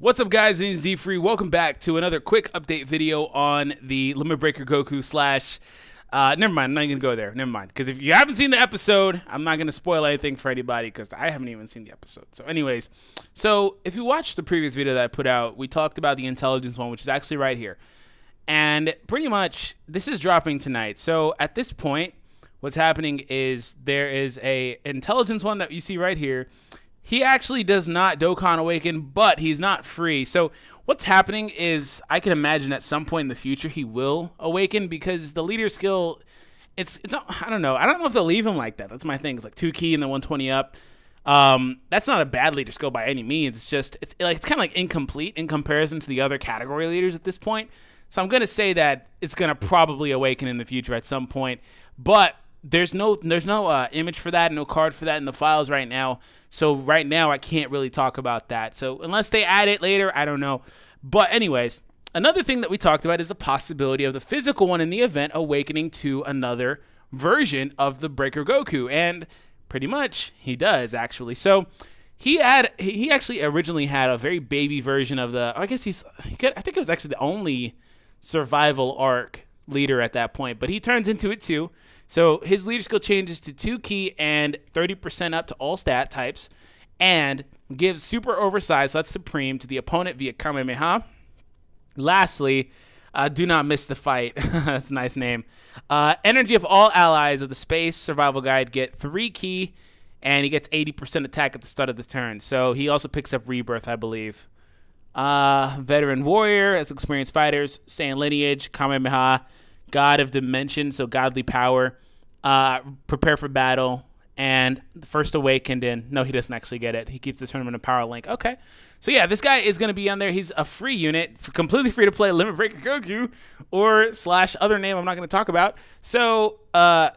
What's up, guys? My name is D-Free. Welcome back to another quick update video on the Limit Breaker Goku slash... never mind, I'm not going to go there. Never mind. Because if you haven't seen the episode, I'm not going to spoil anything for anybody because I haven't even seen the episode. So anyways, if you watched the previous video that I put out, we talked about the intelligence one, which is actually right here. And pretty much, this is dropping tonight. So at this point, what's happening is there is a intelligence one that you see right here. He actually does not Dokkan awaken, but he's not free. So what's happening is I can imagine at some point in the future he will awaken because the leader skill, it's I don't know. I don't know if they'll leave him like that. That's my thing. It's like 2 key and then 120 up. That's not a bad leader skill by any means. It's just it's kind of like incomplete in comparison to the other category leaders at this point. So I'm gonna say that it's gonna probably awaken in the future at some point, but there's no image for that, no card for that in the files right now. So right now I can't really talk about that. So unless they add it later, I don't know. But anyways, another thing that we talked about is the possibility of the physical one in the event awakening to another version of the Breaker Goku, and pretty much he does actually. So he actually originally had a very baby version of the. I guess I think it was actually the only survival arc leader at that point, but he turns into it too. So his leader skill changes to 2 key and 30% up to all stat types, and gives super oversized, so that's supreme, to the opponent via Kamehameha. Lastly, do not miss the fight. That's a nice name. Energy of all allies of the space survival guide get 3 key, and he gets 80% attack at the start of the turn. So he also picks up rebirth, I believe. Veteran warrior, as experienced fighters, Saiyan lineage, Kamehameha, God of dimension, so godly power, prepare for battle, and first awakened in. No, he doesn't actually get it. He keeps the tournament of power link. Okay. So yeah, this guy is going to be on there. He's a free unit, completely free to play Limit Breaker Goku, or / other name I'm not going to talk about. So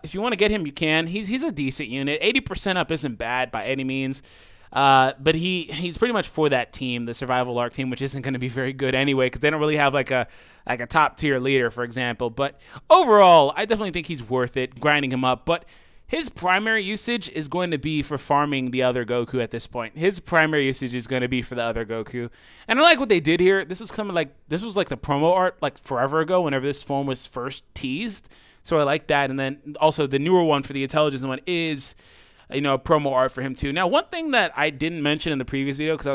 if you want to get him, you can. He's a decent unit. 80% up isn't bad by any means. But he's pretty much for that team, the survival arc team, which isn't going to be very good anyway because they don't really have like a top tier leader, for example. But overall, I definitely think he's worth it, grinding him up. But his primary usage is going to be for farming the other Goku at this point. His primary usage is going to be for the other Goku. And I like what they did here. This was like the promo art like forever ago whenever this form was first teased. So I like that. And then also the newer one for the intelligence one is, you know, promo art for him too. Now, one thing that I didn't mention in the previous video because I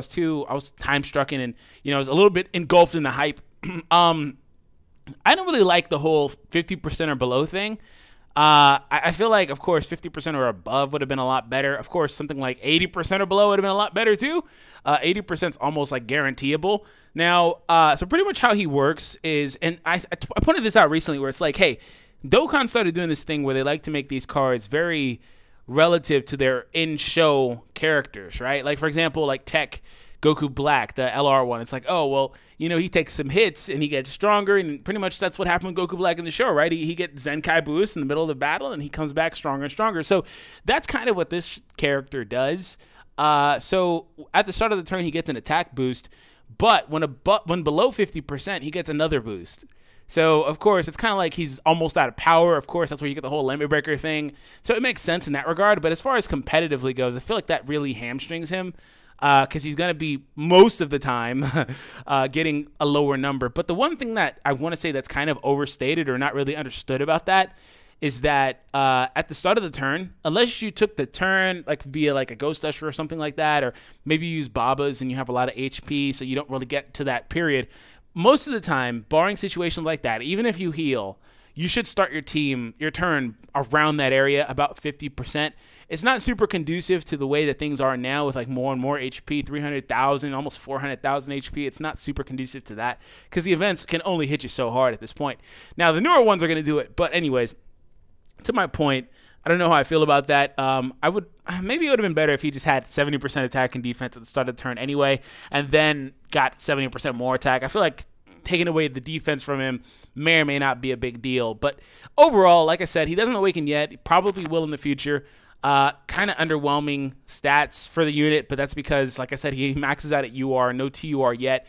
was time struck in and, you know, I was a little bit engulfed in the hype. I don't really like the whole 50% or below thing. I feel like, of course, 50% or above would have been a lot better. Of course, something like 80% or below would have been a lot better too. 80% is almost like guaranteeable. Now, so pretty much how he works is, and I pointed this out recently where it's like, hey, Dokkan started doing this thing where they like to make these cards very relative to their in-show characters, right? Like, for example, like Tech Goku Black, the LR one. It's like, oh, well, you know, he takes some hits and he gets stronger, and pretty much that's what happened with Goku Black in the show, right? He gets Zenkai boost in the middle of the battle, and he comes back stronger and stronger. So that's kind of what this character does. So at the start of the turn, he gets an attack boost, but when below 50%, he gets another boost. So, of course, it's kind of like he's almost out of power. Of course, that's where you get the whole Limit Breaker thing. So it makes sense in that regard. But as far as competitively goes, I feel like that really hamstrings him because he's going to be, most of the time, getting a lower number. But the one thing that I want to say that's kind of overstated or not really understood about that is that at the start of the turn, unless you took the turn like via like a Ghost Usher or something like that, or maybe you use Babas and you have a lot of HP so you don't really get to that period, most of the time, barring situations like that, even if you heal, you should start your turn around that area, about 50%. It's not super conducive to the way that things are now with like more and more HP, 300,000, almost 400,000 HP. It's not super conducive to that because the events can only hit you so hard at this point. Now, the newer ones are going to do it. But anyways, to my point, I don't know how I feel about that. Maybe it would have been better if he just had 70% attack and defense at the start of the turn anyway, and then got 70% more attack. I feel like taking away the defense from him may or may not be a big deal. But overall, like I said, he doesn't awaken yet. He probably will in the future. Kind of underwhelming stats for the unit, but that's because, like I said, he maxes out at UR, no TUR yet.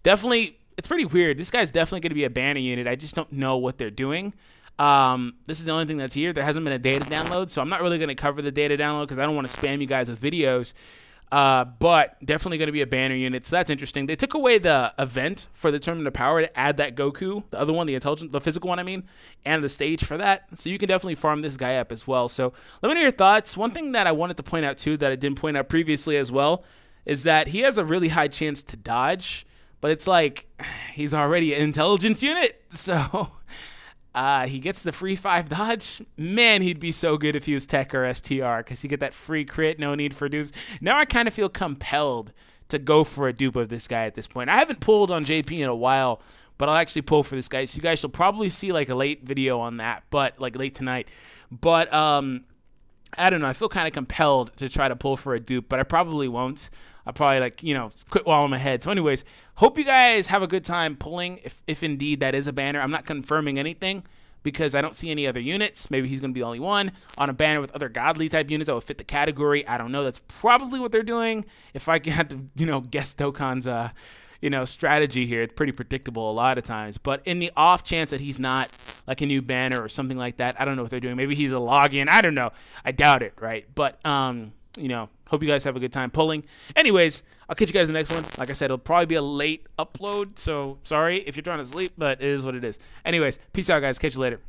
Definitely, it's pretty weird. This guy's definitely going to be a banner unit. I just don't know what they're doing. This is the only thing that's here. There hasn't been a data download, so I'm not really going to cover the data download because I don't want to spam you guys with videos. But definitely going to be a banner unit, so that's interesting. They took away the event for the Tournament of Power to add that Goku, the other one, the physical one, I mean, and the stage for that. So you can definitely farm this guy up as well. So let me know your thoughts. One thing that I wanted to point out too that I didn't point out previously as well is that he has a really high chance to dodge, but it's like he's already an intelligence unit, so he gets the free 5 dodge. Man, he'd be so good if he was Tech or STR, because you get that free crit, no need for dupes. Now I kind of feel compelled to go for a dupe of this guy at this point. I haven't pulled on JP in a while, but I'll actually pull for this guy. So you guys will probably see like a late video on that, but like late tonight. But I don't know. I feel kind of compelled to try to pull for a dupe, but I probably won't. I'll probably, like, you know, quit while I'm ahead. So anyways, hope you guys have a good time pulling, if indeed that is a banner. I'm not confirming anything because I don't see any other units. Maybe he's going to be the only one on a banner with other godly type units that would fit the category. I don't know. That's probably what they're doing. If I had to, you know, guess Dokkan's, you know, strategy here, it's pretty predictable a lot of times. But in the off chance that he's not like a new banner or something like that, I don't know what they're doing. Maybe he's a login. I don't know. I doubt it, right? But, you know, hope you guys have a good time pulling. Anyways, I'll catch you guys in the next one. Like I said, it'll probably be a late upload, so sorry if you're trying to sleep, but it is what it is. Anyways, peace out, guys. Catch you later.